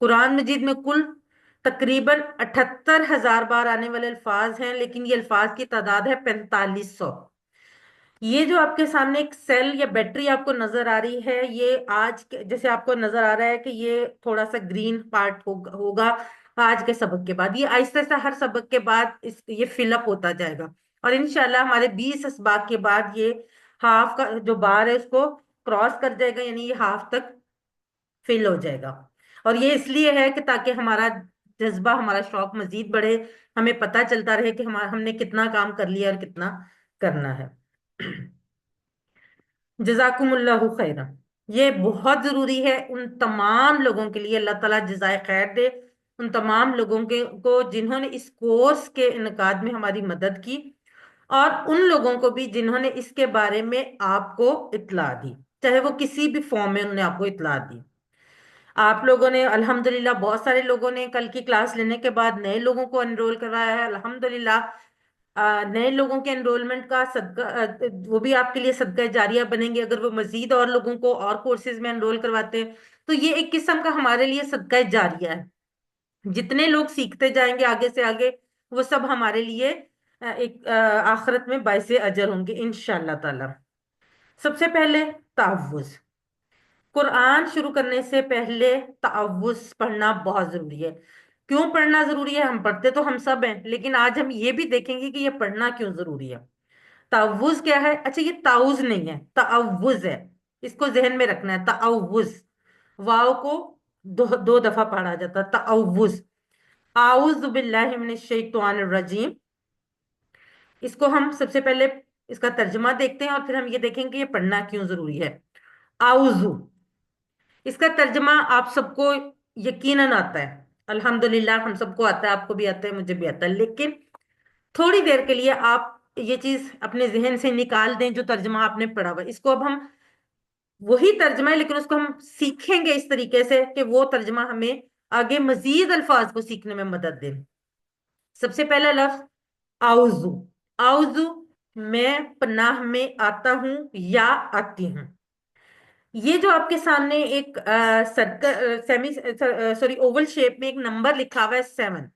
قرآن مجید میں کل تقریباً 78,000 بار آنے والے الفاظ ہیں، لیکن یہ الفاظ کی تعداد ہے 4500۔ یہ جو آپ کے سامنے ایک سیل یا بیٹری آپ کو نظر آ رہی ہے، یہ جیسے آپ کو نظر آ رہا ہے کہ یہ تھوڑا سا گرین پارٹ ہوگا آج کے سبق کے بعد، یہ آہستہ آہستہ ہر سبق کے بعد یہ فل اپ ہوتا جائے گا، اور انشاءاللہ ہمارے 20 اسباق کے بعد یہ ہاف کا جو بار ہے اس کو کراس کر جائے گا، یعنی یہ ہاف تک فل ہو جائے گا۔ اور یہ اس لیے ہے کہ تاکہ ہمارا جذبہ، ہمارا شوق مزید بڑھے، ہمیں پتہ چلتا رہے کہ ہم نے کتنا کام کر لیا اور کتنا کرنا ہے۔ جزاکم اللہ خیرا، یہ بہت ضروری ہے ان تمام لوگوں کے لیے، اللہ تعالیٰ جزائے خیر دے ان تمام لوگوں کو جنہوں نے اس کورس کے انعقاد میں ہماری مدد کی، اور ان لوگوں کو بھی جنہوں نے اس کے بارے میں آپ کو اطلاع دی، چاہے وہ کسی بھی فارم میں انہوں نے آپ کو اطلاع دی۔ آپ لوگوں نے الحمدللہ، بہت سارے لوگوں نے کل کی کلاس لینے کے بعد نئے لوگوں کو انرول کروایا ہے، الحمدللہ۔ نئے لوگوں کے انرولمنٹ کا صدقہ، وہ بھی آپ کے لیے صدقہ جاریہ بنیں گے اگر وہ مزید اور لوگوں کو اور کورسز میں انرول کرواتے ہیں، تو یہ ایک قسم کا ہمارے لیے صدقہ جاریہ ہے۔ جتنے لوگ سیکھتے جائیں گے آگے سے آگے، وہ سب ہمارے لیے ایک آخرت میں باعث اجر ہوں گے انشاءاللہ تعالی۔ سب سے پہلے تعوذ، قرآن شروع کرنے سے پہلے تعوذ پڑھنا بہت ضروری ہے۔ کیوں پڑھنا ضروری ہے؟ ہم پڑھتے تو ہم سب ہیں، لیکن آج ہم یہ بھی دیکھیں گے کہ یہ پڑھنا کیوں ضروری ہے۔ تعوذ کیا ہے؟ اچھا، یہ تعوذ نہیں ہے، تعوذ ہے، اس کو ذہن میں رکھنا ہے۔ تعوذ، واو کو دو دفعہ پڑھا جاتا ہے، تعوذ۔ اعوذ باللہ من الشیطان الرجیم، اس کو ہم سب سے پہلے اس کا ترجمہ دیکھتے ہیں، اور پھر ہم یہ دیکھیں گے یہ پڑھنا کیوں ضروری ہے۔ اعوذ، اس کا ترجمہ آپ سب کو یقیناً آتا ہے، الحمدللہ ہم سب کو آتا ہے، آپ کو بھی آتا ہے، مجھے بھی آتا ہے، لیکن تھوڑی دیر کے لیے آپ یہ چیز اپنے ذہن سے نکال دیں جو ترجمہ آپ نے پڑھا ہوا ہے۔ اس کو اب ہم، وہی ترجمہ ہے لیکن اس کو ہم سیکھیں گے اس طریقے سے کہ وہ ترجمہ ہمیں آگے مزید الفاظ کو سیکھنے میں مدد دے۔ سب سے پہلا لفظ اعوذ، اعوذ، میں پناہ میں آتا ہوں یا آتی ہوں۔ یہ جو آپ کے سامنے ایک circle, semi sorry Oval shape میں ایک نمبر لکھا ہوا ہے 7،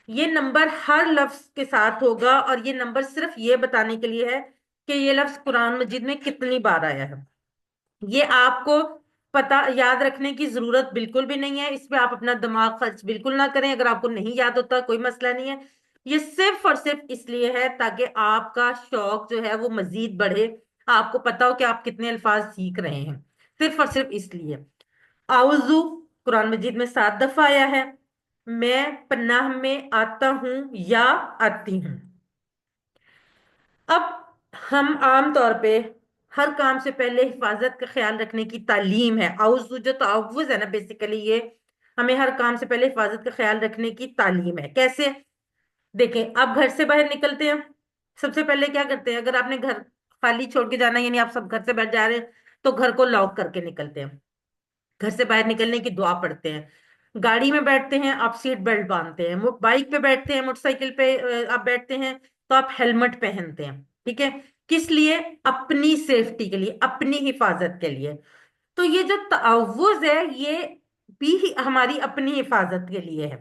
یہ نمبر ہر لفظ کے ساتھ ہوگا، اور یہ نمبر صرف یہ بتانے کے لیے ہے کہ یہ لفظ قرآن مجید میں کتنی بار آیا ہے۔ یہ آپ کو پتا یاد رکھنے کی ضرورت بالکل بھی نہیں ہے، اس پہ آپ اپنا دماغ خرچ بالکل نہ کریں، اگر آپ کو نہیں یاد ہوتا کوئی مسئلہ نہیں ہے، یہ صرف اور صرف اس لیے ہے تاکہ آپ کا شوق جو ہے وہ مزید بڑھے، آپ کو پتا ہو کہ آپ کتنے الفاظ سیکھ رہے ہیں، صرف اور صرف اس لیے۔ اعوذ قرآن مجید میں 7 دفعہ آیا ہے، میں پناہ میں آتا ہوں یا آتی ہوں۔ اب ہم عام طور پہ ہر کام سے پہلے حفاظت کا خیال رکھنے کی تعلیم ہے، اعوذ جو تعوذ ہے نا، بیسیکلی یہ ہمیں ہر کام سے پہلے حفاظت کا خیال رکھنے کی تعلیم ہے۔ کیسے؟ دیکھیں، آپ گھر سے باہر نکلتے ہیں، سب سے پہلے کیا کرتے ہیں؟ اگر آپ نے گھر خالی چھوڑ کے جانا ہے، یعنی آپ سب گھر سے باہر جا رہے ہیں، تو گھر کو لاک کر کے نکلتے ہیں، گھر سے باہر نکلنے کی دعا پڑھتے ہیں۔ گاڑی میں بیٹھتے ہیں آپ سیٹ بیلٹ باندھتے ہیں، بائک پہ بیٹھتے ہیں، موٹر سائیکل پہ آپ بیٹھتے ہیں تو آپ ہیلمٹ پہنتے ہیں، ٹھیک ہے؟ کس لیے؟ اپنی سیفٹی کے لیے، اپنی حفاظت کے لیے۔ تو یہ جو تعوذ ہے یہ بھی ہماری اپنی حفاظت کے لیے ہے۔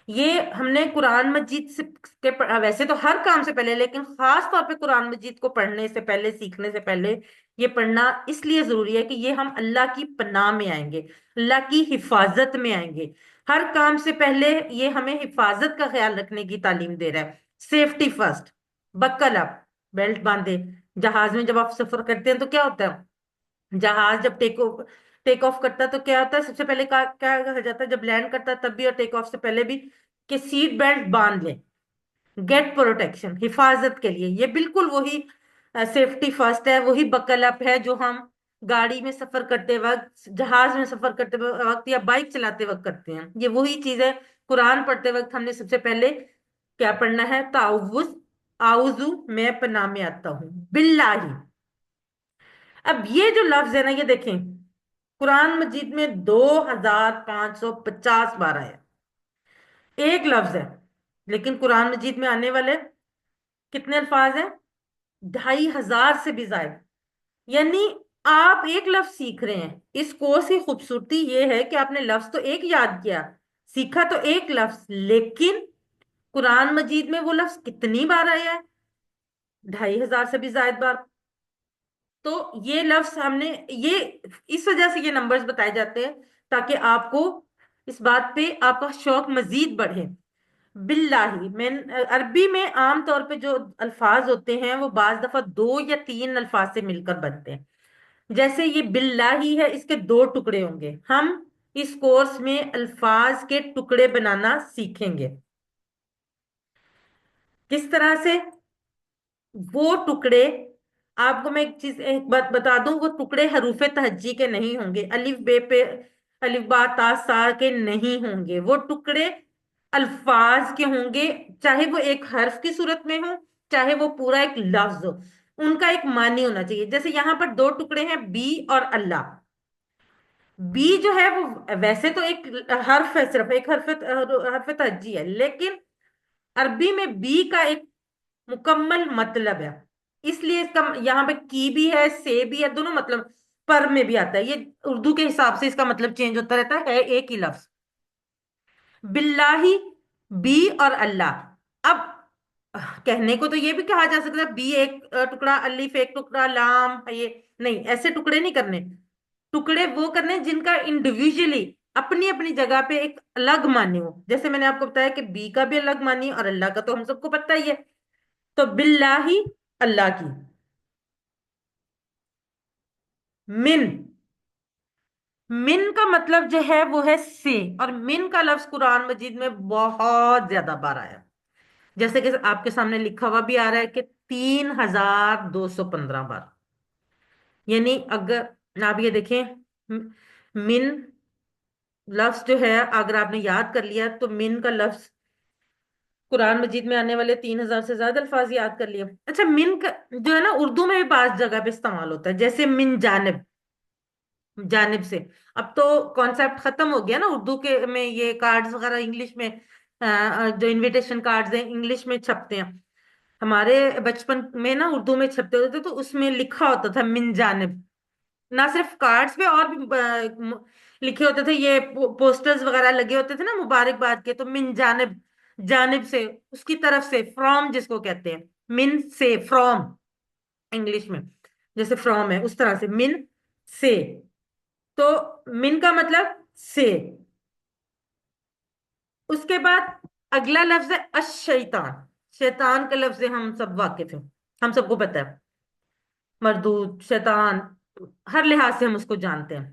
یہ ہم نے قرآن مجید سے ویسے تو ہر کام سے پہلے، لیکن خاص طور پہ قرآن مجید کو پڑھنے سے پہلے، سیکھنے سے پہلے یہ پڑھنا اس لیے ضروری ہے کہ یہ ہم اللہ کی پناہ میں آئیں گے، اللہ کی حفاظت میں آئیں گے۔ ہر کام سے پہلے یہ ہمیں حفاظت کا خیال رکھنے کی تعلیم دے رہا ہے۔ سیفٹی فرسٹ، بکل اپ، بیلٹ باندھے۔ جہاز میں جب آپ سفر کرتے ہیں تو کیا ہوتا ہے؟ جہاز جب ٹیک آف کرتا ہے تو کیا ہوتا ہے؟ سب سے پہلے کیا کہا جاتا ہے جب لینڈ کرتا ہے تب بھی اور ٹیک آف سے پہلے بھی؟ کہ سیٹ بیلٹ باندھ لیں، گیٹ پروٹیکشن، حفاظت کے لیے۔ یہ بالکل وہی سیفٹی فرسٹ ہے، وہی بکل اپ ہے جو ہم گاڑی میں سفر کرتے وقت، جہاز میں سفر کرتے وقت یا بائک چلاتے وقت کرتے ہیں۔ یہ وہی چیز ہے، قرآن پڑھتے وقت ہم نے سب سے پہلے کیا پڑھنا ہے؟ تعوذ، اعوذ میں پناہ میں آتا ہوں باللہ۔ اب یہ جو لفظ ہے نا، یہ دیکھیں قرآن مجید میں 2550 بار آیا، ایک لفظ ہے، لیکن قرآن مجید میں آنے والے کتنے الفاظ ہیں؟ 2500 سے بھی زائد، یعنی آپ ایک لفظ سیکھ رہے ہیں، اس کورس کی خوبصورتی یہ ہے کہ آپ نے لفظ تو ایک یاد کیا، سیکھا تو ایک لفظ، لیکن قرآن مجید میں وہ لفظ کتنی بار آیا ہے؟ 2500 سے بھی زائد بار۔ تو یہ لفظ ہم نے یہ اس وجہ سے یہ نمبرز بتائے جاتے ہیں تاکہ آپ کو اس بات پہ آپ کا شوق مزید بڑھے۔ باللہ میں عربی میں عام طور پہ جو الفاظ ہوتے ہیں وہ بعض دفعہ دو یا تین الفاظ سے مل کر بنتے ہیں۔ جیسے یہ باللہ ہی ہے، اس کے دو ٹکڑے ہوں گے۔ ہم اس کورس میں الفاظ کے ٹکڑے بنانا سیکھیں گے۔ کس طرح سے؟ وہ ٹکڑے، آپ کو میں ایک بات بتا دوں، وہ ٹکڑے حروف تہجی کے نہیں ہوں گے، الف بے پہ الف با تا سا کے نہیں ہوں گے، وہ ٹکڑے الفاظ کے ہوں گے، چاہے وہ ایک حرف کی صورت میں ہو، چاہے وہ پورا ایک لفظ ہو، ان کا ایک معنی ہونا چاہیے۔ جیسے یہاں پر دو ٹکڑے ہیں، بی اور اللہ۔ بی جو ہے وہ ویسے تو ایک حرف ہے، صرف ایک حرف تہجی ہے، لیکن عربی میں بی کا ایک مکمل مطلب ہے، اس لیے اس کا یہاں پہ کی بھی ہے، سے بھی ہے، دونوں مطلب پر میں بھی آتا ہے۔ یہ اردو کے حساب سے اس کا مطلب چینج ہوتا رہتا ہے ایک ہی لفظ۔ باللہ، بی اور اللہ۔ اب کہنے کو تو یہ بھی کہا جا سکتا ہے بی ایک ٹکڑا، الف ایک ٹکڑا، لام یہ نہیں، ایسے ٹکڑے نہیں کرنے۔ ٹکڑے وہ کرنے جن کا انڈیویجلی اپنی اپنی جگہ پہ ایک الگ معنی ہو۔ جیسے میں نے آپ کو بتایا کہ بی کا بھی الگ معنی اور اللہ کا تو ہم سب کو پتہ ہی ہے۔ تو باللہ، اللہ کی۔ من، من کا مطلب جو ہے وہ ہے سے، اور من کا لفظ قرآن مجید میں بہت زیادہ بار آیا، جیسے کہ آپ کے سامنے لکھا ہوا بھی آ رہا ہے کہ 3215 بار۔ یعنی اگر آپ یہ دیکھیں، من لفظ جو ہے اگر آپ نے یاد کر لیا تو من کا لفظ قرآن مجید میں آنے والے 3000 سے زیادہ الفاظ یاد کر لیے۔ اچھا، من کا جو ہے نا اردو میں بھی بعض جگہ پہ استعمال ہوتا ہے، جیسے من جانب، جانب سے۔ اب تو کانسیپٹ ختم ہو گیا نا اردو کے میں، یہ کارڈز وغیرہ انگلش میں، جو انویٹیشن کارڈز ہیں انگلش میں چھپتے ہیں۔ ہمارے بچپن میں نا اردو میں چھپتے ہوتے تھے تو اس میں لکھا ہوتا تھا من جانب، نہ صرف کارڈز پہ اور بھی لکھے ہوتے تھے، یہ پوسٹرز وغیرہ لگے ہوتے تھے نا مبارکباد کے، تو من جانب، جانب سے، اس کی طرف سے، فرام جس کو کہتے ہیں، من سے، فرام انگلش میں جیسے فرام ہے اس طرح سے من سے۔ تو من کا مطلب سے۔ اس کے بعد اگلا لفظ ہے الشیطان۔ شیطان کا لفظ ہم سب واقف ہیں، ہم سب کو پتا ہے، مردود شیطان، ہر لحاظ سے ہم اس کو جانتے ہیں۔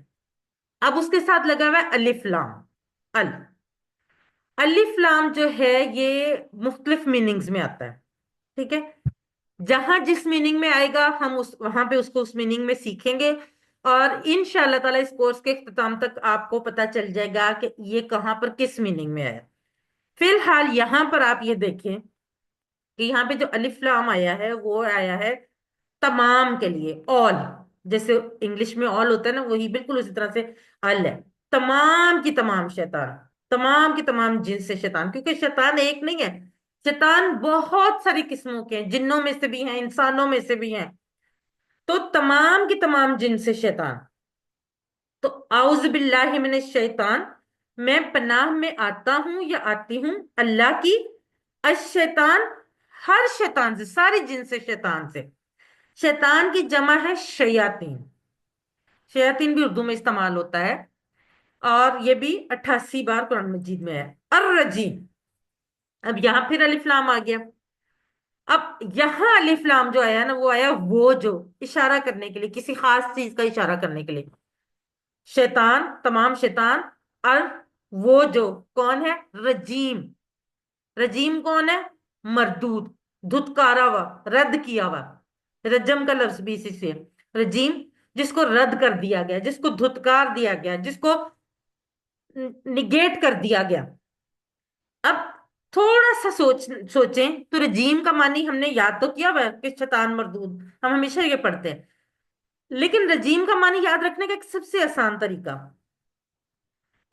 اب اس کے ساتھ لگا ہوا ہے الف لام۔ ال الف لام جو ہے یہ مختلف میننگز میں آتا ہے، ٹھیک ہے؟ جہاں جس میننگ میں آئے گا ہم وہاں پہ اس کو اس میننگ میں سیکھیں گے، اور ان شاء اللہ تعالیٰ اس کورس کے اختتام تک آپ کو پتا چل جائے گا کہ یہ کہاں پر کس میننگ میں آیا۔ فی الحال یہاں پر آپ یہ دیکھیں کہ یہاں پہ جو الف لام آیا ہے وہ آیا ہے تمام کے لیے، all، جیسے انگلش میں all ہوتا ہے نا، وہی بالکل اسی طرح سے ال ہے، تمام کی تمام شیطان، تمام کی تمام جنس سے شیطان، کیونکہ شیطان ایک نہیں ہے، شیطان بہت ساری قسموں کے ہیں، جنوں میں سے بھی ہیں، انسانوں میں سے بھی ہیں، تو تمام کی تمام جنس سے شیطان۔ تو اعوذ باللہ من الشیطان، میں پناہ میں آتا ہوں یا آتی ہوں اللہ کی، الشیطان، ہر شیطان سے، ساری جن سے شیطان سے۔ شیطان کی جمع ہے شیاطین، شیاطین بھی اردو میں استعمال ہوتا ہے، اور یہ بھی 88 بار قرآن مجید میں ہے۔ الرجیم، اب یہاں پھر الف لام آ گیا۔ اب یہاں الف لام جو آیا نا وہ آیا وہ جو، اشارہ کرنے کے لیے، کسی خاص چیز کا اشارہ کرنے کے لیے، شیطان، تمام شیطان، اور وہ جو کون ہے؟ رجیم۔ رجیم کون ہے؟ مردود، دھتکارا ہوا، رد کیا ہوا، رجم کا لفظ بھی اسی سے ہے۔ رجیم جس کو رد کر دیا گیا، جس کو دھتکار دیا گیا، جس کو نگیٹ کر دیا گیا۔ اب تھوڑا سا سوچیں تو رجیم کا معنی ہم نے یاد تو کیا ہوا ہے کہ شیطان مردود، ہم ہمیشہ یہ پڑھتے ہیں، لیکن رجیم کا معنی یاد رکھنے کا ایک سب سے آسان طریقہ،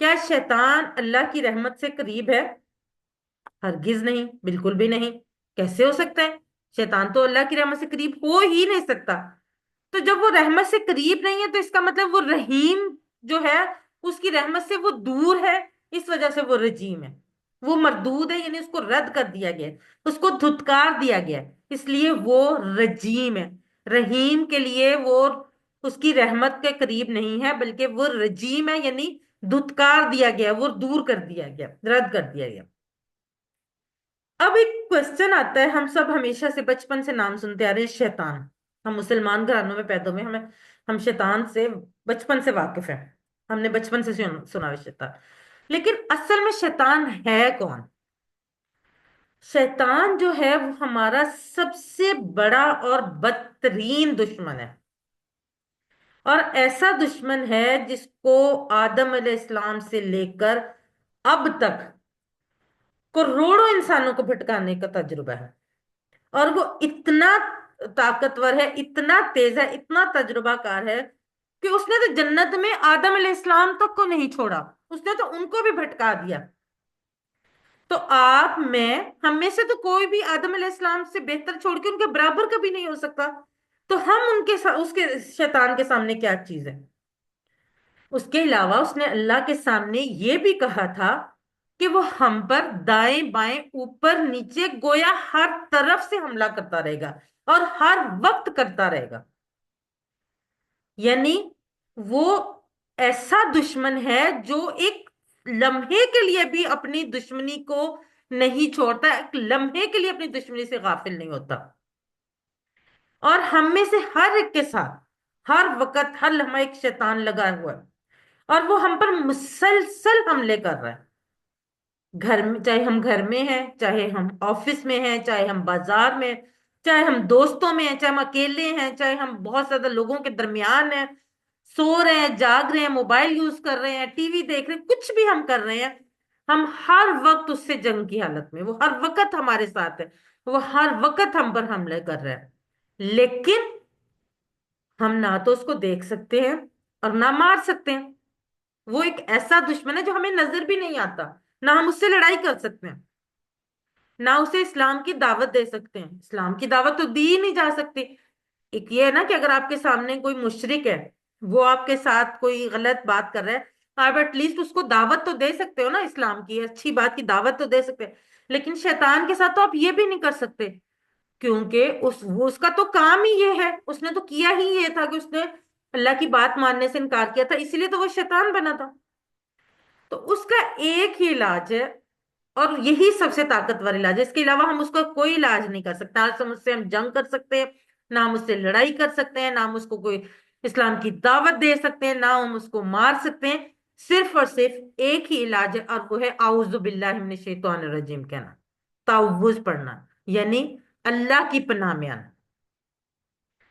کیا شیطان اللہ کی رحمت سے قریب ہے؟ ہرگز نہیں، بالکل بھی نہیں۔ کیسے ہو سکتا ہے؟ شیطان تو اللہ کی رحمت سے قریب ہو ہی نہیں سکتا۔ تو جب وہ رحمت سے قریب نہیں ہے تو اس کا مطلب وہ رحیم جو ہے اس کی رحمت سے وہ دور ہے، اس وجہ سے وہ رجیم ہے، وہ مردود ہے، یعنی اس کو رد کر دیا گیا ہے، اس کو دھتکار دیا گیا ہے، اس لیے وہ رجیم ہے۔ رحیم کے لیے وہ اس کی رحمت کے قریب نہیں ہے، بلکہ وہ رجیم ہے، یعنی دھتکار دیا گیا، وہ دور کر دیا گیا، رد کر دیا گیا۔ اب ایک کوشچن آتا ہے، ہم سب ہمیشہ سے بچپن سے نام سنتے آ رہے ہیں شیطان، ہم مسلمان گھرانوں میں پیدا ہوئے، ہم شیطان سے بچپن سے واقف ہیں، ہم نے بچپن سے سنا ہے شیطان، لیکن اصل میں شیطان ہے کون؟ شیطان جو ہے وہ ہمارا سب سے بڑا اور بدترین دشمن ہے، اور ایسا دشمن ہے جس کو آدم علیہ السلام سے لے کر اب تک کروڑوں انسانوں کو بھٹکانے کا تجربہ ہے، اور وہ اتنا طاقتور ہے، اتنا تیز ہے، اتنا تجربہ کار ہے کہ اس نے تو جنت میں آدم علیہ السلام تک کو نہیں چھوڑا، اس نے تو ان کو بھی بھٹکا دیا۔ تو آپ میں ہم میں سے تو کوئی بھی آدم علیہ السلام سے بہتر چھوڑ کے ان کے برابر کبھی نہیں ہو سکتا، تو ہم ان کے اس کے شیطان کے سامنے کیا چیز ہے؟ اس کے علاوہ اس نے اللہ کے سامنے یہ بھی کہا تھا کہ وہ ہم پر دائیں بائیں اوپر نیچے گویا ہر طرف سے حملہ کرتا رہے گا، اور ہر وقت کرتا رہے گا، یعنی وہ ایسا دشمن ہے جو ایک لمحے کے لیے بھی اپنی دشمنی کو نہیں چھوڑتا، ایک لمحے کے لیے اپنی دشمنی سے غافل نہیں ہوتا، اور ہم میں سے ہر ایک کے ساتھ ہر وقت ہر لمحہ ایک شیطان لگا ہوا ہے، اور وہ ہم پر مسلسل حملے کر رہا ہے، گھر میں، چاہے ہم گھر میں ہیں، چاہے ہم آفس میں ہیں، چاہے ہم بازار میں، چاہے ہم دوستوں میں ہیں، چاہے ہم اکیلے ہیں، چاہے ہم بہت زیادہ لوگوں کے درمیان ہیں، سو رہے ہیں، جاگ رہے ہیں، موبائل یوز کر رہے ہیں، ٹی وی دیکھ رہے ہیں، کچھ بھی ہم کر رہے ہیں، ہم ہر وقت اس سے جنگ کی حالت میں، وہ ہر وقت ہمارے ساتھ ہے، وہ ہر وقت ہم پر حملے کر رہا ہے، لیکن ہم نہ تو اس کو دیکھ سکتے ہیں اور نہ مار سکتے ہیں۔ وہ ایک ایسا دشمن ہے جو ہمیں نظر بھی نہیں آتا، نہ ہم اس سے لڑائی کر سکتے ہیں، نہ اسے اسلام کی دعوت دے سکتے ہیں، اسلام کی دعوت تو دی ہی نہیں جا سکتی۔ ایک یہ ہے نا کہ اگر آپ کے سامنے کوئی مشرک ہے، وہ آپ کے ساتھ کوئی غلط بات کر رہا ہے، آپ ایٹ لیسٹ اس کو دعوت تو دے سکتے ہو نا، اسلام کی اچھی بات کی دعوت تو دے سکتے ہیں، لیکن شیطان کے ساتھ تو آپ یہ بھی نہیں کر سکتے، کیونکہ اس کا تو کام ہی یہ ہے، اس نے تو کیا ہی یہ تھا کہ اس نے اللہ کی بات ماننے سے انکار کیا تھا، اسی لیے تو وہ شیطان بنا تھا۔ تو اس کا ایک ہی علاج ہے، اور یہی سب سے طاقتور علاج ہے، اس کے علاوہ ہم اس کا کوئی علاج نہیں کر سکتے، نہ ہم اس سے ہم جنگ کر سکتے ہیں، نہ ہم اس سے لڑائی کر سکتے ہیں، نہ ہم اس کو کوئی اسلام کی دعوت دے سکتے ہیں، نہ ہم اس کو مار سکتے ہیں، صرف اور صرف ایک ہی علاج ہے، اور وہ ہے اعوذ باللہ من الشیطان الرجیم کہنا، تعوذ پڑھنا، یعنی اللہ کی پناہ میں آنا،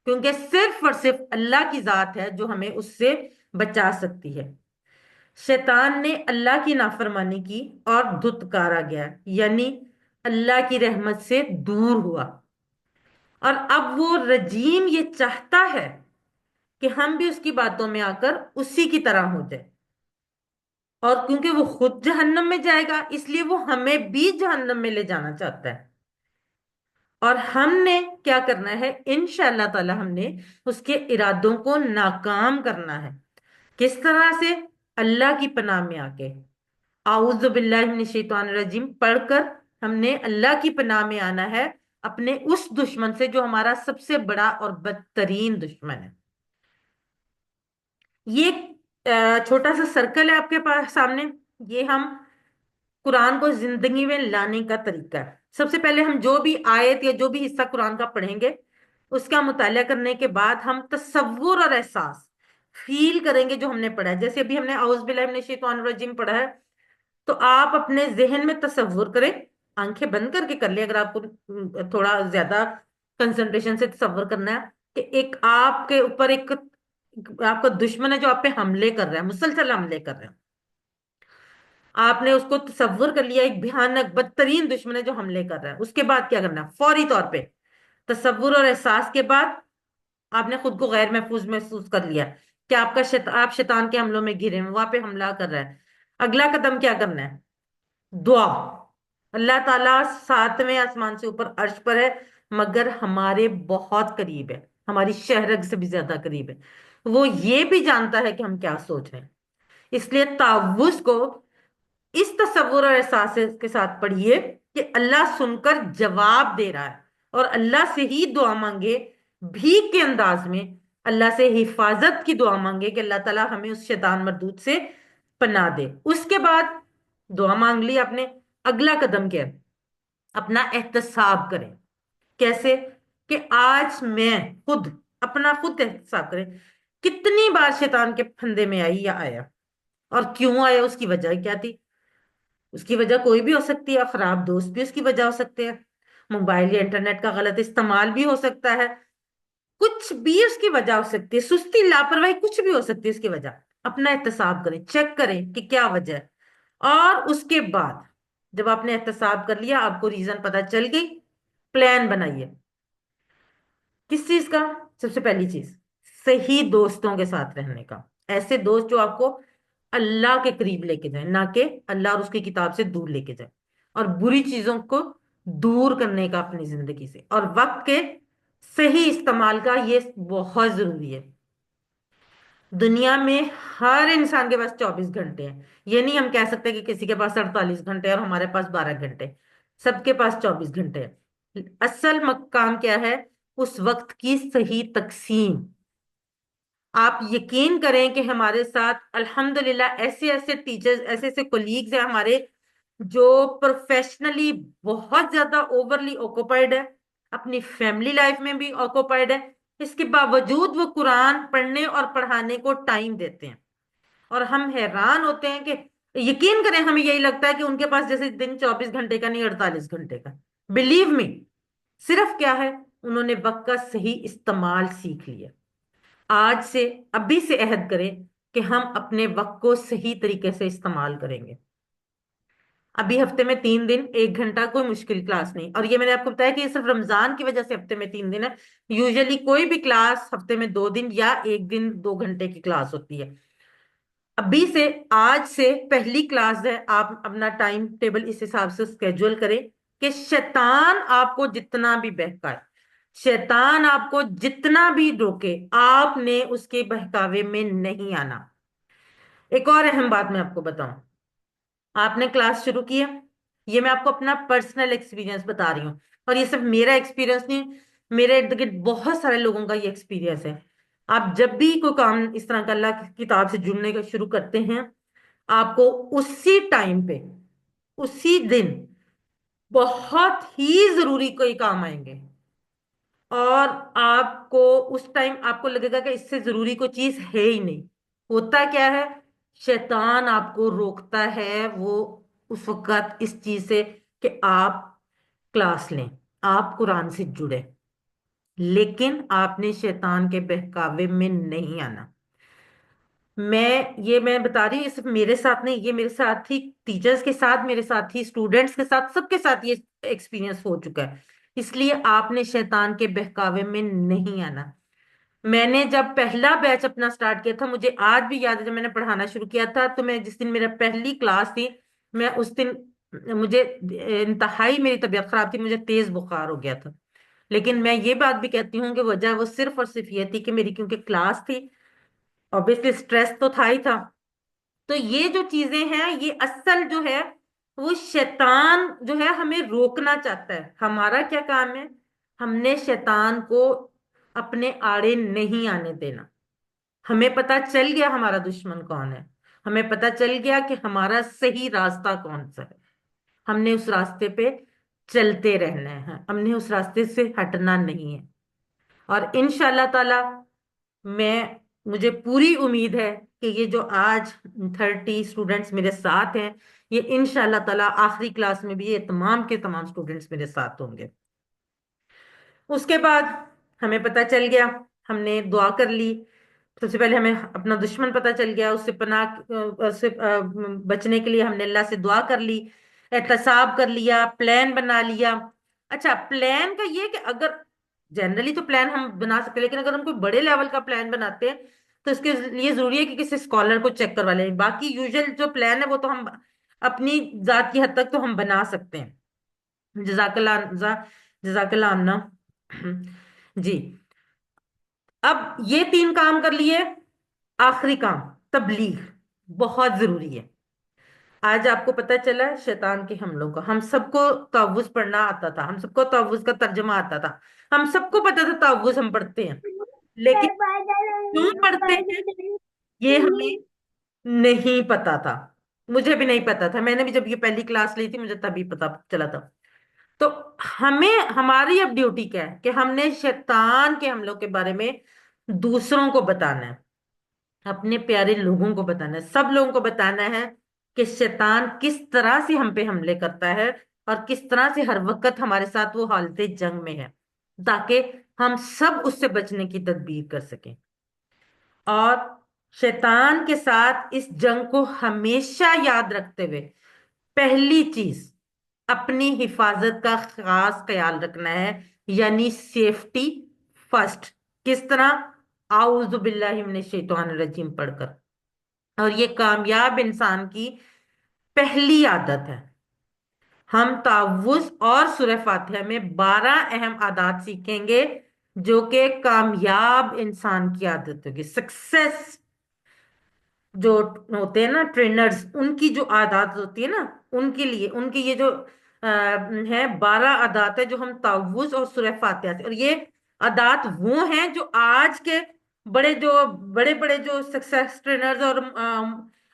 کیونکہ صرف اور صرف اللہ کی ذات ہے جو ہمیں اس سے بچا سکتی ہے۔ شیطان نے اللہ کی نافرمانی کی اور دھتکارا گیا، یعنی اللہ کی رحمت سے دور ہوا، اور اب وہ رجیم یہ چاہتا ہے کہ ہم بھی اس کی باتوں میں آ کر اسی کی طرح ہو جائے، اور کیونکہ وہ خود جہنم میں جائے گا اس لیے وہ ہمیں بھی جہنم میں لے جانا چاہتا ہے، اور ہم نے کیا کرنا ہے؟ انشاءاللہ تعالی ہم نے اس کے ارادوں کو ناکام کرنا ہے۔ کس طرح سے؟ اللہ کی پناہ میں آ کے اعوذ باللہ من الشیطان الرجیم پڑھ کر ہم نے اللہ کی پناہ میں آنا ہے، اپنے اس دشمن سے جو ہمارا سب سے بڑا اور بدترین دشمن ہے۔ یہ ایک چھوٹا سا سرکل ہے آپ کے پاس سامنے، یہ ہم قرآن کو زندگی میں لانے کا طریقہ ہے۔ سب سے پہلے ہم جو بھی آیت یا جو بھی حصہ قرآن کا پڑھیں گے، اس کا مطالعہ کرنے کے بعد ہم تصور اور احساس فیل کریں گے جو ہم نے پڑھا ہے، جیسے ابھی ہم نے اعوذ باللہ من الشیطان الرجیم پڑھا ہے، تو آپ اپنے ذہن میں تصور کریں، آنکھیں بند کر کے کر لیں اگر آپ کو تھوڑا زیادہ کنسنٹریشن سے تصور کرنا ہے، کہ ایک آپ کے اوپر ایک آپ کا دشمن ہے جو آپ پہ حملے کر رہا ہے، مسلسل حملے کر رہے ہیں، آپ نے اس کو تصور کر لیا، ایک بھیانک بدترین دشمن ہے جو حملے کر رہا ہے۔ اس کے بعد کیا کرنا ہے؟ فوری طور پہ تصور اور احساس کے بعد آپ نے خود کو غیر محفوظ محسوس کر لیا کہ آپ کا آپ شیطان کے حملوں میں گرے ہیں، وہاں پہ حملہ کر رہا ہے۔ اگلا قدم کیا کرنا ہے؟ دعا۔ اللہ تعالیٰ ساتویں آسمان سے اوپر عرش پر ہے، مگر ہمارے بہت قریب ہے، ہماری شہرگ سے بھی زیادہ قریب ہے، وہ یہ بھی جانتا ہے کہ ہم کیا سوچ رہے ہیں۔ اس لیے تعوذ کو اس تصور اور احساس کے ساتھ پڑھیے کہ اللہ سن کر جواب دے رہا ہے، اور اللہ سے ہی دعا مانگے، بھیک کے انداز میں اللہ سے حفاظت کی دعا مانگے کہ اللہ تعالیٰ ہمیں اس شیطان مردود سے پناہ دے۔ اس کے بعد دعا مانگ لی آپ نے، اگلا قدم کیا ہے؟ اپنا احتساب کریں۔ کیسے؟ کہ آج میں خود، اپنا خود احتساب کریں، کتنی بار شیطان کے پھندے میں آئی یا آیا، اور کیوں آیا، اس کی وجہ کیا تھی؟ اس کی وجہ کوئی بھی ہو سکتی ہے، خراب دوست بھی اس کی وجہ ہو سکتے ہیں، موبائل یا انٹرنیٹ کا غلط استعمال بھی ہو سکتا ہے، کچھ بھی اس کی وجہ ہو سکتی ہے، سستی، لاپرواہی، کچھ بھی ہو سکتی ہے اس کی وجہ۔ اپنا احتساب کریں، چیک کریں کہ کیا وجہ ہے، اور اس کے بعد جب آپ نے احتساب کر لیا، آپ کو ریزن پتا چل گئی، پلان بنائیے۔ کس چیز کا؟ سب سے پہلی چیز، صحیح دوستوں کے ساتھ رہنے کا، ایسے دوست جو آپ کو اللہ کے قریب لے کے جائیں، نہ کہ اللہ اور اس کی کتاب سے دور لے کے جائیں، اور بری چیزوں کو دور کرنے کا اپنی زندگی سے، اور وقت کے صحیح استعمال کا، یہ بہت ضروری ہے۔ دنیا میں ہر انسان کے پاس 24 گھنٹے ہیں، یہ نہیں ہم کہہ سکتے کہ کسی کے پاس 48 گھنٹے اور ہمارے پاس 12 گھنٹے، سب کے پاس 24 گھنٹے ہیں۔ اصل مقام کیا ہے؟ اس وقت کی صحیح تقسیم۔ آپ یقین کریں کہ ہمارے ساتھ الحمدللہ ایسے ایسے ٹیچرز، ایسے ایسے کولیگز ہیں ہمارے، جو پروفیشنلی بہت زیادہ اوورلی آکوپائڈ ہے، اپنی فیملی لائف میں بھی آکوپائڈ ہے، اس کے باوجود وہ قرآن پڑھنے اور پڑھانے کو ٹائم دیتے ہیں، اور ہم حیران ہوتے ہیں کہ یقین کریں ہمیں یہی لگتا ہے کہ ان کے پاس جیسے دن 24 گھنٹے کا نہیں، 48 گھنٹے کا۔ بلیو می، صرف کیا ہے؟ انہوں نے وقت کا صحیح استعمال سیکھ لیا۔ آج سے، ابھی سے عہد کریں کہ ہم اپنے وقت کو صحیح طریقے سے استعمال کریں گے۔ ابھی ہفتے میں 3 دن 1 گھنٹہ کوئی مشکل کلاس نہیں، اور یہ میں نے آپ کو بتایا کہ یہ صرف رمضان کی وجہ سے ہفتے میں 3 دن ہے، یوزلی کوئی بھی کلاس ہفتے میں 2 دن یا 1 دن 2 گھنٹے کی کلاس ہوتی ہے۔ ابھی سے، آج سے پہلی کلاس ہے، آپ اپنا ٹائم ٹیبل اس حساب سے اسکیجول کریں کہ شیطان آپ کو جتنا بھی بہکائے، شیطان آپ کو جتنا بھی روکے، آپ نے اس کے بہکاوے میں نہیں آنا۔ ایک اور اہم بات میں آپ کو بتاؤں، آپ نے کلاس شروع کی ہے، یہ میں آپ کو اپنا پرسنل ایکسپیرینس بتا رہی ہوں، اور یہ صرف میرا ایکسپیرینس نہیں، میرے ارد گرد بہت سارے لوگوں کا یہ ایکسپیرینس ہے۔ آپ جب بھی کوئی کام اس طرح کا اللہ کی کتاب سے جڑنے کا شروع کرتے ہیں، آپ کو اسی ٹائم پہ، اسی دن بہت ہی ضروری کوئی کام آئیں گے، اور آپ کو اس ٹائم آپ کو لگے گا کہ اس سے ضروری کوئی چیز ہے ہی نہیں۔ ہوتا کیا ہے؟ شیطان آپ کو روکتا ہے وہ اس وقت اس چیز سے کہ آپ کلاس لیں، آپ قرآن سے جڑے، لیکن آپ نے شیطان کے بہکاوے میں نہیں آنا۔ میں بتا رہی ہوں، یہ صرف میرے ساتھ نہیں، یہ میرے ساتھ ہی، ٹیچرز کے ساتھ، میرے ساتھ ہی اسٹوڈنٹس کے ساتھ، سب کے ساتھ یہ ایکسپیرینس ہو چکا ہے۔ اس لیے آپ نے شیطان کے بہکاوے میں نہیں آنا۔ میں نے جب پہلا بیچ اپنا سٹارٹ کیا تھا، مجھے آج بھی یاد ہے، جب میں نے پڑھانا شروع کیا تھا، تو میں جس دن میرا پہلی کلاس تھی، میں اس دن، مجھے انتہائی میری طبیعت خراب تھی، مجھے تیز بخار ہو گیا تھا، لیکن میں یہ بات بھی کہتی ہوں کہ وجہ وہ صرف اور صرف یہ تھی کہ میری کیونکہ کلاس تھی، obviously سٹریس تو تھا ہی تھا۔ تو یہ جو چیزیں ہیں، یہ اصل جو ہے، وہ شیطان جو ہے ہمیں روکنا چاہتا ہے۔ ہمارا کیا کام ہے؟ ہم نے شیطان کو اپنے آڑے نہیں آنے دینا۔ ہمیں پتا چل گیا ہمارا دشمن کون ہے، ہمیں پتا چل گیا کہ ہمارا صحیح راستہ کون سا ہے، ہم نے اس راستے پہ چلتے رہنا ہے، ہم نے اس راستے سے ہٹنا نہیں ہے۔ اور انشاءاللہ تعالی میں، مجھے پوری امید ہے کہ یہ جو آج 30 اسٹوڈنٹس میرے ساتھ ہیں، یہ انشاءاللہ تعالی آخری کلاس میں بھی یہ تمام کے تمام اسٹوڈنٹس میرے ساتھ ہوں گے۔ اس کے بعد ہمیں پتہ چل گیا، ہم نے دعا کر لی، سب سے پہلے ہمیں اپنا دشمن پتہ چل گیا، اس سے پناہ، اس سے بچنے کے لیے ہم نے اللہ سے دعا کر لی، احتساب کر لیا، پلان بنا لیا۔ اچھا، پلان کا یہ کہ اگر جنرلی تو پلان ہم بنا سکتے ہیں، لیکن اگر ہم کوئی بڑے لیول کا پلان بناتے ہیں تو اس کے لیے ضروری ہے کہ کسی اسکالر کو چیک کروا لیں۔ باقی یوزل جو پلان ہے وہ تو ہم اپنی ذات کی حد تک تو ہم بنا سکتے ہیں۔ جزاک اللہ، جزاک اللہ عنا۔ جی، اب یہ تین کام کر لیے، آخری کام تبلیغ بہت ضروری ہے۔ آج آپ کو پتہ چلا شیطان کے حملوں کا، ہم سب کو تعوذ پڑھنا آتا تھا، ہم سب کو تعوذ کا ترجمہ آتا تھا، ہم سب کو پتا تھا تعوذ ہم پڑھتے ہیں، لیکن کیوں پڑھتے ہیں یہ ہمیں نہیں پتا تھا۔ مجھے بھی نہیں پتا تھا، میں نے بھی جب یہ پہلی کلاس لی تھی مجھے تبھی پتا چلا تھا۔ تو ہمیں ہماری اب ڈیوٹی کیا ہے کہ ہم نے شیطان کے حملوں کے بارے میں دوسروں کو بتانا ہے، اپنے پیارے لوگوں کو بتانا ہے، سب لوگوں کو بتانا ہے کہ شیطان کس طرح سے ہم پہ حملے کرتا ہے اور کس طرح سے ہر وقت ہمارے ساتھ وہ حالت جنگ میں ہے، تاکہ ہم سب اس سے بچنے کی تدبیر کر سکیں۔ اور شیطان کے ساتھ اس جنگ کو ہمیشہ یاد رکھتے ہوئے پہلی چیز اپنی حفاظت کا خاص خیال رکھنا ہے، یعنی سیفٹی فرسٹ۔ کس طرح؟ اعوذ باللہ من الشیطان الرجیم پڑھ کر۔ اور یہ کامیاب انسان کی پہلی عادت ہے۔ ہم تعوذ اور سورہ فاتحہ میں 12 اہم عادات سیکھیں گے جو کہ کامیاب انسان کی عادت ہوگی، سکسیس جو ہوتے ہیں نا ٹرینرز، ان کی جو عادات ہوتی ہے نا، ان کے لیے ان کی یہ جو ہے 12 عادات ہے جو ہم تعوذ اور سورہ فاتحہ سے، اور یہ عادات وہ ہیں جو آج کے بڑے بڑے جو سکسیس ٹرینرز اور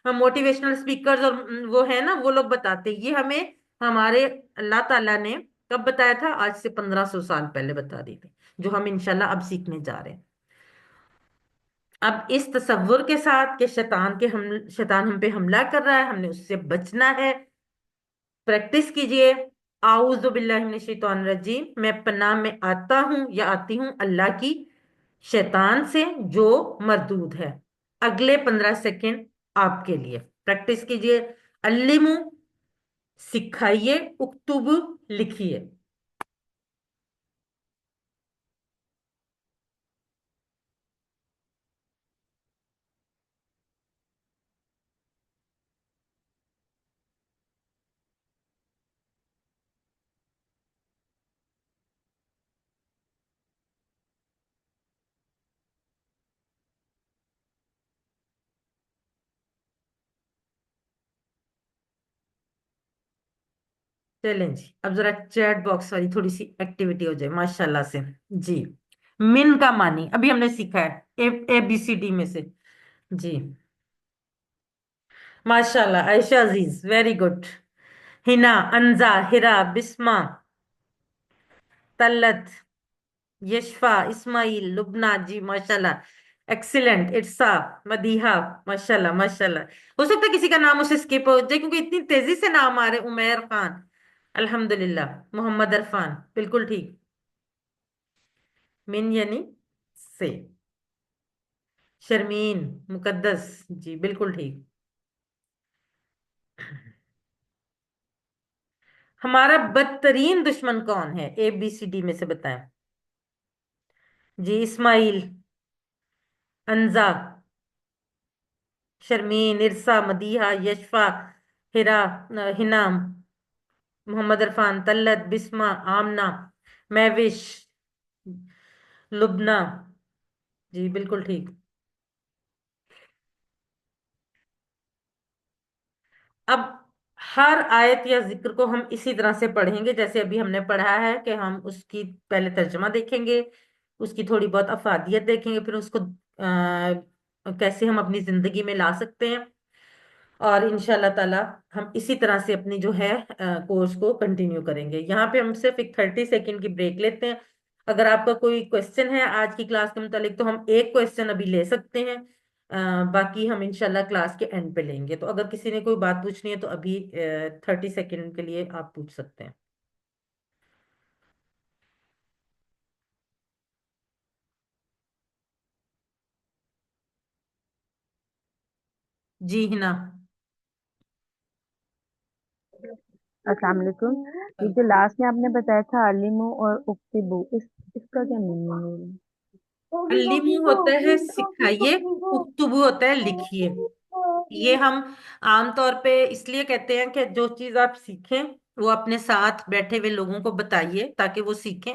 موٹیویشنل سپیکرز اور وہ ہیں نا، وہ لوگ بتاتے ہیں۔ یہ ہمیں ہمارے اللہ تعالیٰ نے کب بتایا تھا؟ آج سے 1500 سال پہلے بتا دی تھی، جو ہم انشاءاللہ اب سیکھنے جا رہے ہیں۔ اب اس تصور کے ساتھ کہ شیطان ہم پہ حملہ کر رہا ہے، ہم نے اس سے بچنا ہے، پریکٹس کیجئے۔ اعوذ باللہ من الشیطان الرجیم، میں پناہ میں آتا ہوں یا آتی ہوں اللہ کی شیطان سے جو مردود ہے۔ اگلے 15 سیکنڈ آپ کے لیے پریکٹس کیجئے۔ علمو، سکھائیے، اکتب، لکھیے۔ چلیں جی، اب ذرا چیٹ باکس والی تھوڑی سی ایکٹیویٹی ہو جائے ماشاءاللہ سے۔ جی، من کا معنی ابھی ہم نے سیکھا ہے، اے بی سی ڈی میں سے۔ جی ماشاءاللہ عائشہ عزیز، ویری گڈ۔ ہنا، انزا، ہرا، بسما، تلت، یشفا، اسماعیل، لبنہ، جی ماشاءاللہ ایکسیلنٹ۔ ارسا، مدیحہ، ماشاءاللہ ماشاءاللہ۔ ہو سکتا ہے کسی کا نام اسے اسکپ ہو جائے کیونکہ اتنی تیزی سے نام آ رہے۔ عمیر خان، الحمدللہ۔ محمد عرفان، بالکل ٹھیک۔ من یعنی سے۔ شرمین، مقدس، جی بالکل ٹھیک۔ ہمارا بدترین دشمن کون ہے؟ اے بی سی ڈی میں سے بتائیں۔ جی اسماعیل، انزا، شرمین، ارسا، مدیحہ، یشفا، ہرا، ہنا، محمد عرفان، طلت، بسمہ، آمنہ، مہوش، لبنہ، جی بالکل ٹھیک۔ اب ہر آیت یا ذکر کو ہم اسی طرح سے پڑھیں گے جیسے ابھی ہم نے پڑھا ہے، کہ ہم اس کی پہلے ترجمہ دیکھیں گے، اس کی تھوڑی بہت افادیت دیکھیں گے، پھر اس کو کیسے ہم اپنی زندگی میں لا سکتے ہیں، اور انشاءاللہ تعالی ہم اسی طرح سے اپنی جو ہے کورس کو کنٹینیو کریں گے۔ یہاں پہ ہم صرف ایک 30 سیکنڈ کی بریک لیتے ہیں۔ اگر آپ کا کوئی کوشچن ہے آج کی کلاس کے متعلق تو ہم ایک کوشچن ابھی لے سکتے ہیں، باقی ہم انشاءاللہ کلاس کے اینڈ پہ لیں گے۔ تو اگر کسی نے کوئی بات پوچھنی ہے تو ابھی 30 سیکنڈ کے لیے آپ پوچھ سکتے ہیں۔ جی ہنا۔ السلام علیکم۔ یہ جو لاسٹ میں آپ نے بتایا تھا علمو اور اکتبو، اس کا کیا میننگ علمو ہوتا ہے سکھائیے، اکتبو ہوتا ہے لکھیے۔ یہ ہم عام طور پہ اس لیے کہتے ہیں کہ جو چیز آپ سیکھیں وہ اپنے ساتھ بیٹھے ہوئے لوگوں کو بتائیے تاکہ وہ سیکھیں،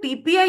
TPI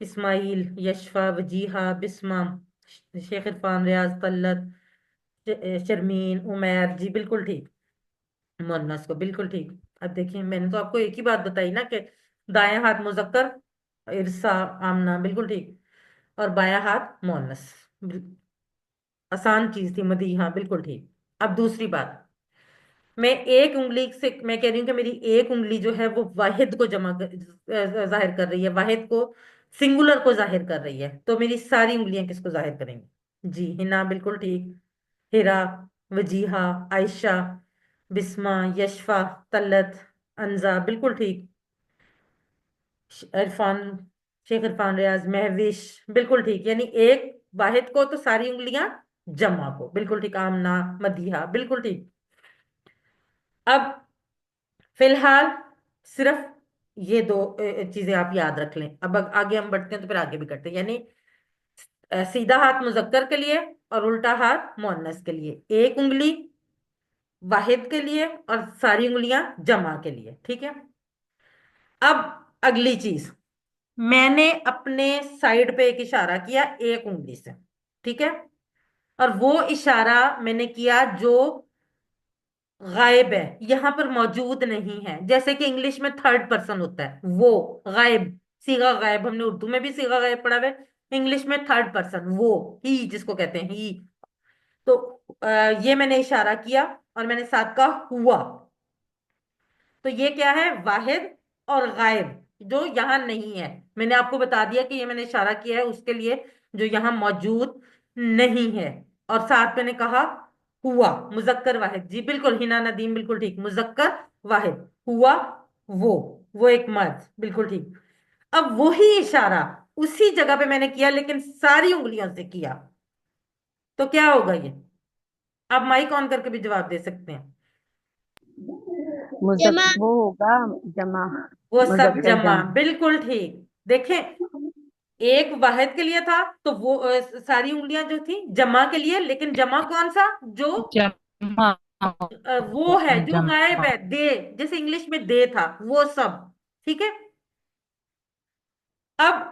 اسماعیل، یشفا، وجیحہ، بسمہ، شیخ عرفان، ریاض، طلت، شرمین، عمیر، جی بالکل ٹھیک، مونس کو بالکل ٹھیک۔ اب دیکھیں میں نے تو آپ کو ایک ہی بات بتائی نا کہ دائیں ہاتھ مذکر، ارسا، آمنہ، بالکل ٹھیک، اور بایاں ہاتھ مونس، آسان چیز تھی، مدیحہ، بالکل ٹھیک۔ اب دوسری بات، میں ایک انگلی سے میں کہہ رہی ہوں کہ میری ایک انگلی جو ہے وہ واحد کو ظاہر کر رہی ہے، واحد کو، سنگولر کو ظاہر کر رہی ہے، تو میری ساری انگلیاں کس کو ظاہر کریں گی؟ جی ہنا بالکل ٹھیک، ہیرا، وجیحہ، عائشہ، بسمہ، یشفا، طلت، انزا، بالکل ٹھیک، عرفان، شیخ عرفان، ریاض، مہوش، بالکل ٹھیک، یعنی ایک واحد کو تو ساری انگلیاں، جمع کو بالکل ٹھیک، آمنہ، مدیحہ، بالکل ٹھیک۔ اب فی الحال صرف یہ دو چیزیں آپ یاد رکھ لیں، اب آگے ہم بڑھتے ہیں تو پھر آگے بھی کرتے ہیں، یعنی سیدھا ہاتھ مذکر کے لیے اور الٹا ہاتھ مؤنث کے لیے، ایک انگلی واحد کے لیے اور ساری انگلیاں جمع کے لیے، ٹھیک ہے۔ اب اگلی چیز، میں نے اپنے سائڈ پہ ایک اشارہ کیا ایک انگلی سے، ٹھیک ہے، اور وہ اشارہ میں نے کیا جو غائب ہے، یہاں پر موجود نہیں ہے، جیسے کہ انگلش میں تھرڈ پرسن ہوتا ہے، وہ غائب، صیغہ غائب، ہم نے اردو میں بھی صیغہ غائب پڑھا ہے، انگلش میں تھرڈ پرسن، وہ، ہی جس کو کہتے ہیں، ہی، تو یہ میں نے اشارہ کیا اور میں نے ساتھ کہا ہوا، تو یہ کیا ہے؟ واحد اور غائب، جو یہاں نہیں ہے، میں نے آپ کو بتا دیا کہ یہ میں نے اشارہ کیا ہے اس کے لیے جو یہاں موجود نہیں ہے، اور ساتھ میں نے کہا ہوا، مذکر واحد، جی بالکل ہنا ندیم بالکل ٹھیک، مذکر واحد ہوا، وہ ایک مرد، بالکل ٹھیک۔ اب وہی اشارہ اسی جگہ پہ میں نے کیا لیکن ساری انگلیوں سے کیا، تو کیا ہوگا یہ؟ آپ مائک آن کر کے بھی جواب دے سکتے ہیں۔ جمع وہ ہوگا، جمع، وہ سب مذکر جمع، جمع۔ بالکل ٹھیک۔ دیکھیں ایک واحد کے لیے تھا تو وہ ساری انگلیاں جو تھی جمع کے لیے، لیکن جمع کون سا؟ جو جمع وہ ہے جو غائب جمع ہے، دے، جیسے انگلش میں دے تھا، وہ سب، ٹھیک ہے۔ اب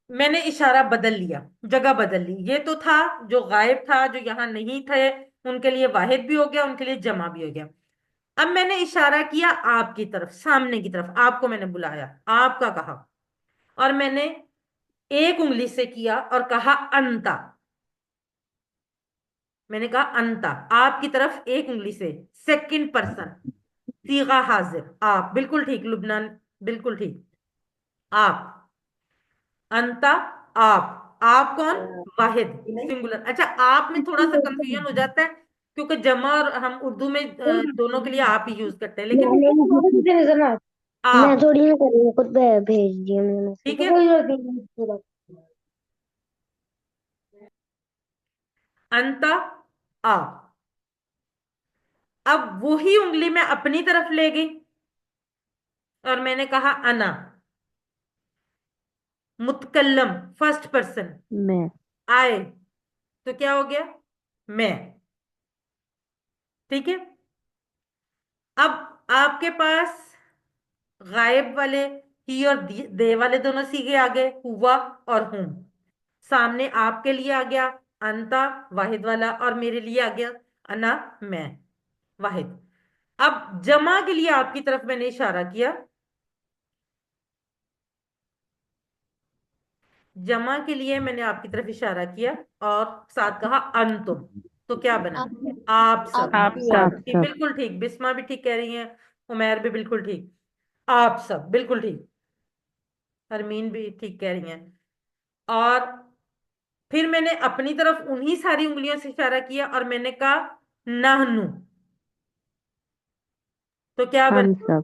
میں نے اشارہ بدل لیا، جگہ بدل لی، یہ تو تھا جو غائب تھا، جو یہاں نہیں تھے، ان کے لیے واحد بھی ہو گیا، ان کے لیے جمع بھی ہو گیا۔ اب میں نے اشارہ کیا آپ کی طرف، سامنے کی طرف، آپ کو میں نے بلایا، آپ کا کہا، اور میں نے ایک انگلی سے کیا اور کہا انتا، میں نے کہا انتا، آپ کی طرف ایک انگلی سے، سیکنڈ پرسن، صیغہ حاضر، آپ، بالکل ٹھیک لبنان، بالکل ٹھیک، آپ، انتا، آپ کون؟ واحد، سنگولر۔ اچھا آپ میں تھوڑا سا کنفیوژن ہو جاتا ہے کیونکہ جمع اور ہم اردو میں دونوں کے لیے آپ ہی یوز کرتے ہیں، لیکن میں آپ، تھوڑی نہ کروں گی، خود بھیج دیا میں نے میسج، ٹھیک تو ہے، کوئی ضرورت نہیں۔ انتا، آپ، اب وہی انگلی میں اپنی طرف لے گئی اور میں نے کہا انا، متکلم، فرسٹ پرسن، میں، آئے، تو کیا ہو گیا؟ میں، ٹھیک ہے۔ اب آپ کے پاس غائب والے ہی اور دے والے دونوں سیغے آ گئے، ہوا اور ہوں، سامنے آپ کے لیے آ گیا انتا واحد والا، اور میرے لیے آ گیا انا، میں، واحد۔ اب جمع کے لیے آپ کی طرف میں نے اشارہ کیا، جمع کے لیے میں نے آپ کی طرف اشارہ کیا اور ساتھ کہا انتم، تو کیا بنا؟ آپ سب، آپ ہوا، سب آپ جی سب، بالکل ٹھیک، بسمہ بھی ٹھیک کہہ رہی ہیں، عمیر بھی بالکل ٹھیک، آپ سب بالکل ٹھیک، حرمین بھی ٹھیک کہہ رہی ہیں۔ اور پھر میں نے اپنی طرف انہی ساری انگلیوں سے اشارہ کیا اور میں نے کہا نحنو، تو کیا ہم بنے؟ سب،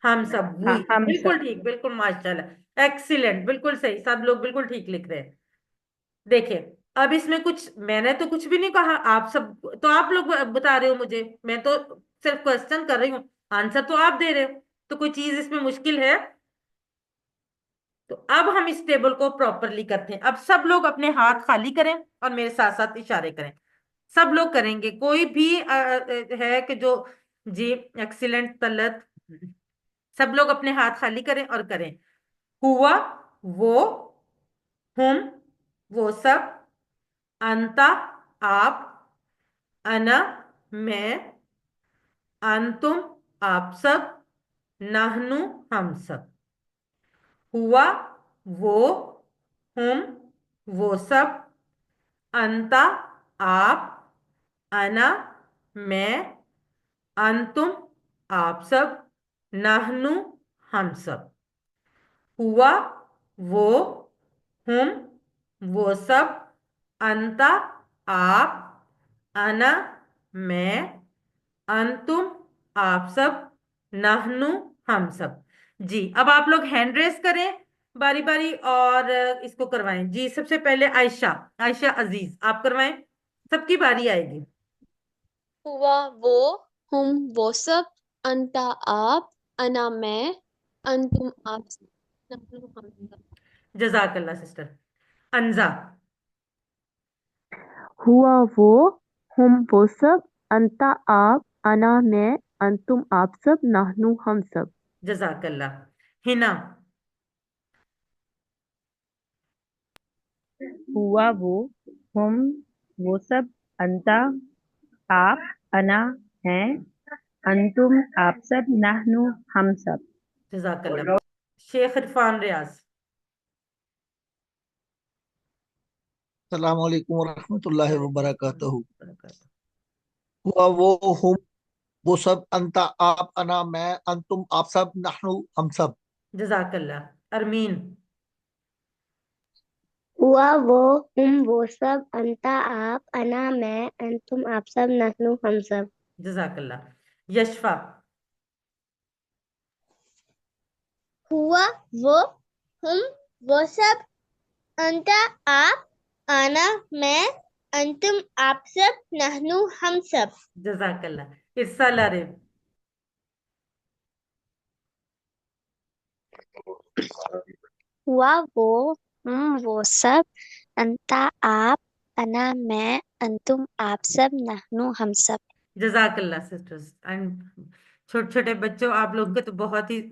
ہم سب، ہاں وہی، ہم بالکل سب ٹھیک، بالکل ماشاءاللہ، ایکسیلنٹ، بالکل صحیح، سب لوگ بالکل ٹھیک لکھ رہے ہیں۔ دیکھیں اب اس میں کچھ میں نے تو کچھ بھی نہیں کہا، آپ سب تو آپ لوگ بتا رہے ہو مجھے، میں تو صرف کوشچن کر رہی ہوں، آنسر تو آپ دے رہے ہو، تو کوئی چیز اس میں مشکل ہے؟ تو اب ہم اس ٹیبل کو پراپرلی کرتے ہیں، اب سب لوگ اپنے ہاتھ خالی کریں اور میرے ساتھ ساتھ اشارے کریں، سب لوگ کریں گے، کوئی بھی ہے کہ جو، جی ایکسیلنٹ، طلت، سب لوگ اپنے ہاتھ خالی کریں اور کریں، ہوا، وہ، ہم وہ سب، انتا آپ، انا میں، انتم آپ سب، نحنو ہم سب۔ ہوا وہ، ہم وہ سب، انتا آپ، انا میں، انتم آپ سب، نحنو ہم سب۔ ہوا وہ، ہم وہ سب، انتا آپ، انا میں، انتم آپ سب، نحنو ہم سب۔ جی اب آپ لوگ ہینڈ ریس کریں باری باری اور اس کو کروائیں۔ جی سب سے پہلے عائشہ، عائشہ عزیز آپ کروائیں، سب کی باری آئے گی۔ ہوا وہ، ہم وہ سب، انتا آپ، انا میں، انتم آپ سب، نحن ہم سب۔ جزاک اللہ سسٹر۔ انزا۔ ہوا وہ، ہم وہ سب، انتا آپ، انا میں، انتم آپ سب، نحنو ہم سب۔ جزاک اللہ۔ ہنا۔ ہوا وہ، ہم وہ سب، انتا آپ، انا ہیں، انتم آپ سب، نحنو ہم سب۔ جزاک اللہ۔ شیخ عرفان ریاض۔ السلام علیکم ورحمۃ اللہ وبرکاتہ۔ ہوا وہ، ہم وہ سب، انتا آپ، انا میں، انتم آپ سب، نحنو ہم سب۔ جزاک اللہ۔ ارمین۔ ہوا وہ، ہم وہ سب، انتا آپ، انا میں، انتم آپ سب، نحنو ہم سب۔ جزاک اللہ۔ یشفا۔ ہوا وہ، ہم وہ سب، انتا آپ، انا میں، انتم آپ سب، نحنو ہم سب۔ جزاک اللہ۔ ارسا لارب۔ ہوا وہ، ہم وہ سب، انتا آپ، انا میں، انتم آپ سب، نحنو ہم سب۔ جزاک اللہ سسٹرز اینڈ چھوٹے چھوٹے بچوں، آپ لوگوں کو تو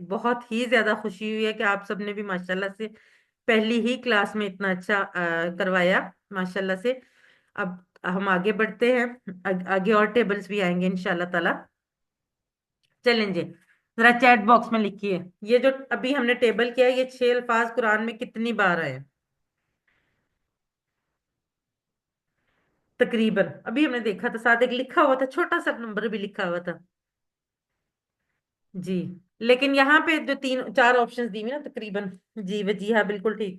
بہت ہی زیادہ خوشی ہوئی ہے کہ آپ سب نے بھی ماشاءاللہ سے پہلی ہی کلاس میں اتنا اچھا کروایا ماشاءاللہ سے۔ اب ہم آگے بڑھتے ہیں، آگے اور ٹیبلز بھی آئیں گے انشاءاللہ تعالی۔ چلیں جی ذرا چیٹ باکس میں لکھیے یہ جو ابھی ہم نے ٹیبل کیا ہے، یہ 6 الفاظ قرآن میں کتنی بار آئے تقریباً؟ ابھی ہم نے دیکھا تھا، ساتھ ایک لکھا ہوا تھا، چھوٹا سا نمبر بھی لکھا ہوا تھا جی، لیکن یہاں پہ جو 4 آپشنز دی ہوئی نا تقریباً، جی وجیہہ بالکل ٹھیک،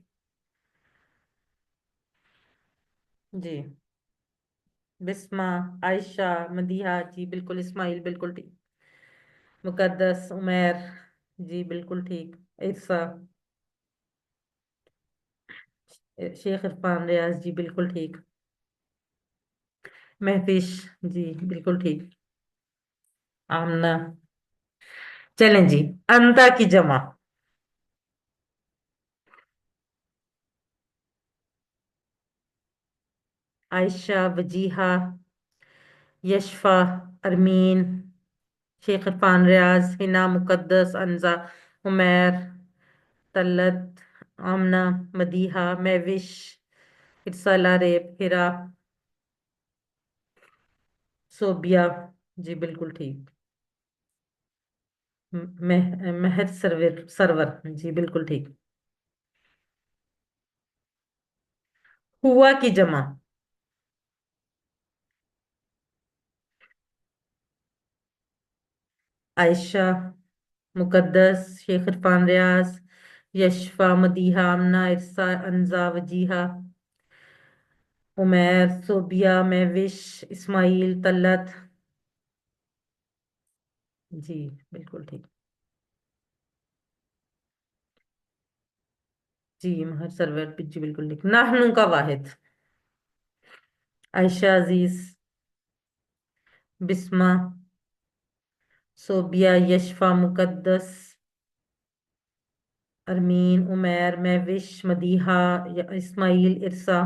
جی بسمہ، عائشہ، مدیحہ، جی بالکل، اسماعیل بالکل ٹھیک، مقدس، عمیر، جی بالکل ٹھیک، عرصہ، شیخ عرفان ریاض، جی بالکل ٹھیک، مہوش، جی بالکل ٹھیک، آمنہ۔ چلیں جی انتا کی جمع، عائشہ، وجیہہ، یشفا، ارمین، شیخ عرفان ریاض، حنا، مقدس، انزا، عمیر، طلت، آمنہ، مدیحہ، مہوش، ارسالہ، ریب، ہرا، صوبیہ، جی بالکل ٹھیک، مہر سرور، جی بالکل ٹھیک۔ ہوا کی جمع، عائشہ، مقدس، شیخ عرفان ریاض، یشفا، مدیحہ، آمنہ، ارسا، انزا، وجیہہ، عمیر، صوبیہ، مہوش، اسماعیل، طلت، جی بالکل ٹھیک، جی مہر سرور، جی بالکل ٹھیک۔ نحنو کا واحد، عائشہ عزیز، بسمہ، صوبیہ، یشفا، مقدس، ارمین، عمیر، مہوش، مدیحہ، اسماعیل، ارسا،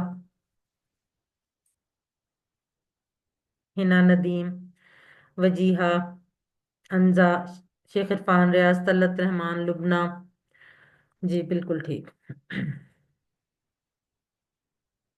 حنا، ندیم، وجیہہ، انزا، شیخ عرفان ریاض، طلت، رحمان، لبنہ، جی بالکل ٹھیک۔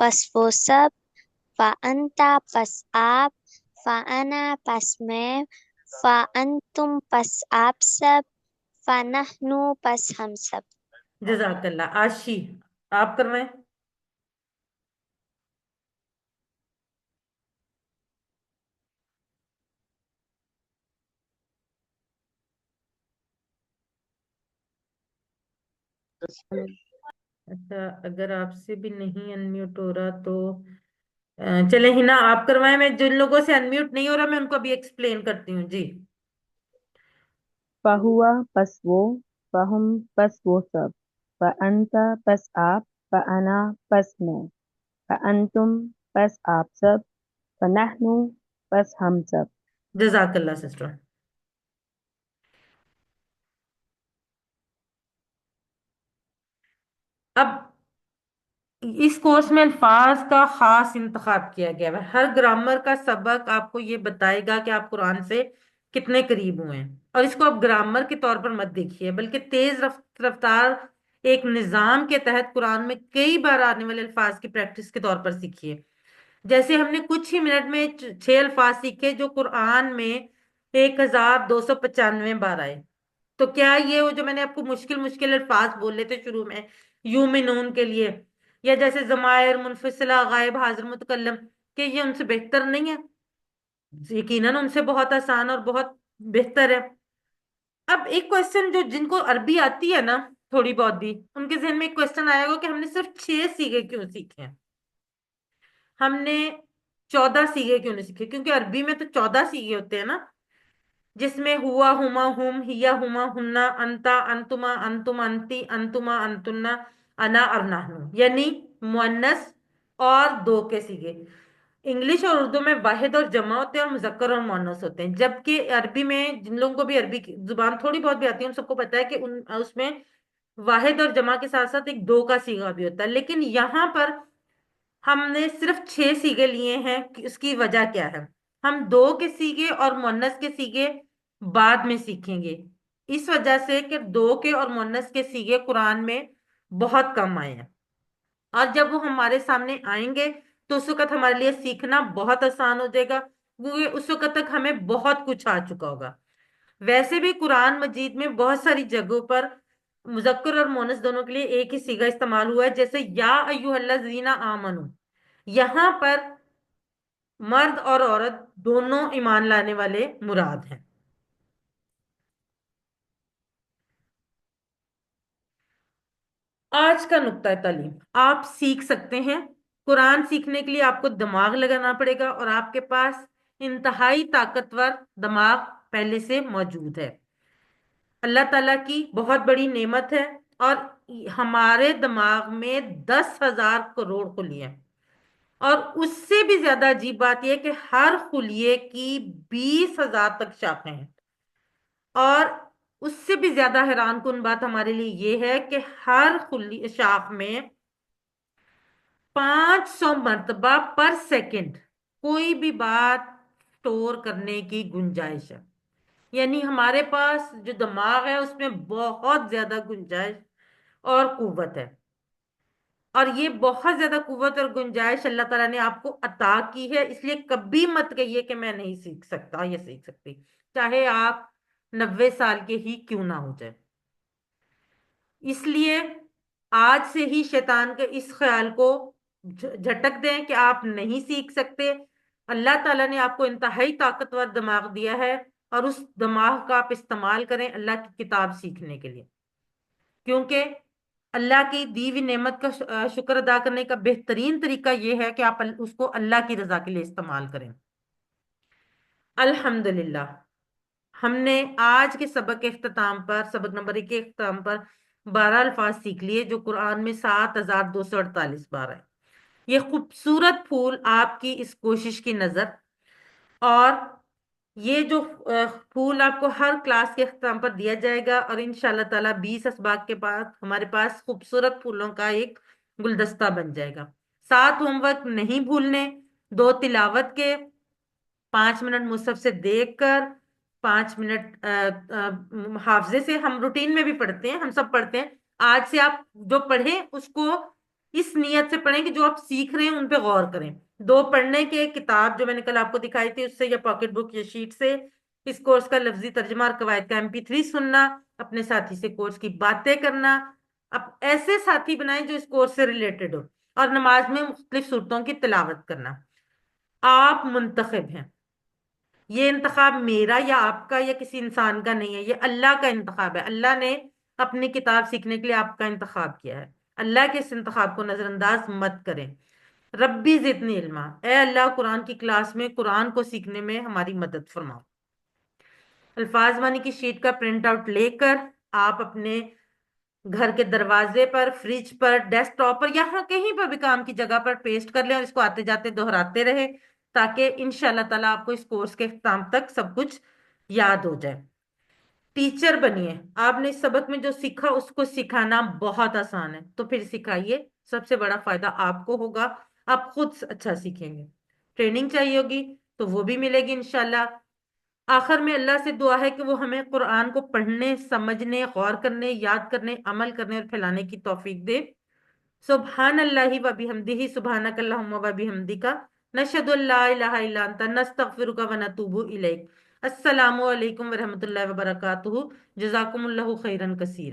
پس وہ سب، فانتا پس آپ، فانا پس میں، فانتم پس آپ سب، فنحنو پس ہم سب۔ جزاک اللہ۔ آشی آپ کروائیں۔ اچھا اگر آپ سے بھی نہیں انمیوٹ ہو رہا تو چلے ہنا آپ کروائیں، میں جن لوگوں سے انمیوٹ نہیں ہو رہا میں ان کو ابھی ایکسپلین کرتی ہوں جی۔ فہوا پس وہ، فہم پس وہ سب، فانتا پس آپ، فانا پس میں، فانتم پس آپ سب، فنحنو پس ہم سب۔ جزاک اللہ سسٹر۔ اب اس کورس میں الفاظ کا خاص انتخاب کیا گیا ہے، ہر گرامر کا سبق آپ کو یہ بتائے گا کہ آپ قرآن سے کتنے قریب ہوئے ہیں، اور اس کو آپ گرامر کے طور پر مت دیکھیے بلکہ تیز رفتار ایک نظام کے تحت قرآن میں کئی بار آنے والے الفاظ کی پریکٹس کے طور پر سیکھیے۔ جیسے ہم نے کچھ ہی منٹ میں 6 الفاظ سیکھے جو قرآن میں 1295 بار آئے، تو کیا یہ وہ جو میں نے آپ کو مشکل مشکل الفاظ بولے تھے شروع میں یومنون کے لیے، یا جیسے ضمائر منفصلہ غائب حاضر متکلم، کہ یہ ان سے بہتر نہیں ہے؟ یقیناً ان سے بہت آسان اور بہت بہتر ہے۔ اب ایک کوشچن جو جن کو عربی آتی ہے نا تھوڑی بہت بھی، ان کے ذہن میں ایک کوشچن آئے گا کہ ہم نے صرف 6 سیگے کیوں سیکھے ہیں، ہم نے 14 سیگے کیوں نہیں سیکھے؟ کیونکہ عربی میں تو 14 سیگے ہوتے ہیں نا، جس میں ہوا، ہما، ہم، ہیا، ہما، ہننا، انتا، انتما، انتم، انتی، انتما، انتنا، انا اور نحنو، یعنی مؤنث اور 2 کے سیگے۔ انگلش اور اردو میں واحد اور جمع ہوتے ہیں اور مذکر اور مؤنث ہوتے ہیں، جبکہ عربی میں جن لوگوں کو بھی عربی کی زبان تھوڑی بہت بھی آتی ہے ان سب کو پتا ہے کہ اس میں واحد اور جمع کے ساتھ ساتھ ایک 2 کا سیگا بھی ہوتا ہے، لیکن یہاں پر ہم نے صرف 6 سیگے لیے ہیں۔ اس کی وجہ کیا ہے؟ ہم 2 کے سیگے اور مؤنث کے سیگے بعد میں سیکھیں گے، اس وجہ سے کہ 2 کے اور مؤنث کے سیگے قرآن میں بہت کم آئے ہیں، اور جب وہ ہمارے سامنے آئیں گے تو اس وقت ہمارے لیے سیکھنا بہت آسان ہو جائے گا، کیونکہ اس وقت تک ہمیں بہت کچھ آ چکا ہوگا۔ ویسے بھی قرآن مجید میں بہت ساری جگہوں پر مذکر اور مؤنث دونوں کے لیے ایک ہی سیگا استعمال ہوا ہے، جیسے یا ایھا الذین آمنو، یہاں پر مرد اور عورت دونوں ایمان لانے والے مراد ہیں۔ آج کا نقطہ تعلیم آپ سیکھ سکتے ہیں۔ قرآن سیکھنے کے لیے آپ کو دماغ لگانا پڑے گا، اور آپ کے پاس انتہائی طاقتور دماغ پہلے سے موجود ہے۔ اللہ تعالیٰ کی بہت بڑی نعمت ہے، اور ہمارے دماغ میں 10,000 کروڑ خلیے ہیں، اور اس سے بھی زیادہ عجیب بات یہ کہ ہر خلیے کی 20,000 تک شاخیں ہیں، اور اس سے بھی زیادہ حیران کن بات ہمارے لیے یہ ہے کہ ہر شاخ میں 500 مرتبہ پر سیکنڈ کوئی بھی بات سٹور کرنے کی گنجائش ہے، یعنی ہمارے پاس جو دماغ ہے اس میں بہت زیادہ گنجائش اور قوت ہے، اور یہ بہت زیادہ قوت اور گنجائش اللہ تعالیٰ نے آپ کو عطا کی ہے، اس لیے کبھی مت کہیے کہ میں نہیں سیکھ سکتا یا سیکھ سکتی، چاہے آپ 90 سال کے ہی کیوں نہ ہو جائے۔ اس لیے آج سے ہی شیطان کے اس خیال کو جھٹک دیں کہ آپ نہیں سیکھ سکتے۔ اللہ تعالیٰ نے آپ کو انتہائی طاقتور دماغ دیا ہے، اور اس دماغ کا آپ استعمال کریں اللہ کی کتاب سیکھنے کے لیے، کیونکہ اللہ کی دی ہوئی نعمت کا شکر ادا کرنے کا بہترین طریقہ یہ ہے کہ آپ اس کو اللہ کی رضا کے لیے استعمال کریں۔ الحمدللہ ہم نے آج کے سبق کے اختتام پر، سبق نمبر 1 کے اختتام پر 12 الفاظ سیکھ لیے جو قرآن میں 7,248 بار ہے۔ یہ خوبصورت پھول آپ کی اس کوشش کی نظر، اور یہ جو پھول آپ کو ہر کلاس کے اختتام پر دیا جائے گا، اور انشاءاللہ تعالیٰ 20 اسباق کے بعد ہمارے پاس خوبصورت پھولوں کا ایک گلدستہ بن جائے گا۔ 7 ہوم ورک نہیں بھولنے، 2 تلاوت کے، 5 منٹ مصحف سے دیکھ کر، 5 منٹ حافظے سے، ہم روٹین میں بھی پڑھتے ہیں، ہم سب پڑھتے ہیں، آج سے آپ جو پڑھیں اس کو اس نیت سے پڑھیں کہ جو آپ سیکھ رہے ہیں ان پہ غور کریں. 2 پڑھنے کے کتاب جو میں نے کل آپ کو دکھائی تھی اس سے یا پاکٹ بک یا شیٹ سے اس کورس کا لفظی ترجمہ اور قواعد کا MP3 سننا، اپنے ساتھی سے کورس کی باتیں کرنا. اب ایسے ساتھی بنائیں جو اس کورس سے ریلیٹڈ ہو، اور نماز میں مختلف صورتوں کی تلاوت کرنا. آپ منتخب ہیں، یہ انتخاب میرا یا آپ کا یا کسی انسان کا نہیں ہے، یہ اللہ کا انتخاب ہے. اللہ نے اپنی کتاب سیکھنے کے لیے آپ کا انتخاب کیا ہے. اللہ کے اس انتخاب کو نظر انداز مت کریں. ربی زدنی علما، اے اللہ قرآن کی کلاس میں قرآن کو سیکھنے میں ہماری مدد فرماؤ. الفاظ مانی کی شیٹ کا پرنٹ آؤٹ لے کر آپ اپنے گھر کے دروازے پر، فریج پر، ڈیسک ٹاپ پر، یا کہیں پر بھی کام کی جگہ پر پیسٹ کر لیں اور اس کو آتے جاتے دہراتے رہے تاکہ انشاءاللہ تعالیٰ آپ کو اس کورس کے اختتام تک سب کچھ یاد ہو جائے. ٹیچر بنیے. آپ نے اس سبق میں جو سیکھا اس کو سکھانا بہت آسان ہے، تو پھر سکھائیے. سب سے بڑا فائدہ آپ کو ہوگا، آپ خود اچھا سیکھیں گے. ٹریننگ چاہیے ہوگی تو وہ بھی ملے گی انشاءاللہ. آخر میں اللہ سے دعا ہے کہ وہ ہمیں قرآن کو پڑھنے، سمجھنے، غور کرنے، یاد کرنے، عمل کرنے اور پھیلانے کی توفیق دے. سبحان اللہ و بحمدہ، سبحانک اللہم و بحمدک، نشہد ان لا الہ الا انت، نستغفرک و نتوب الیک. السلام علیکم ورحمۃ اللہ وبرکاتہ. جزاکم اللہ خیرا کثیرا.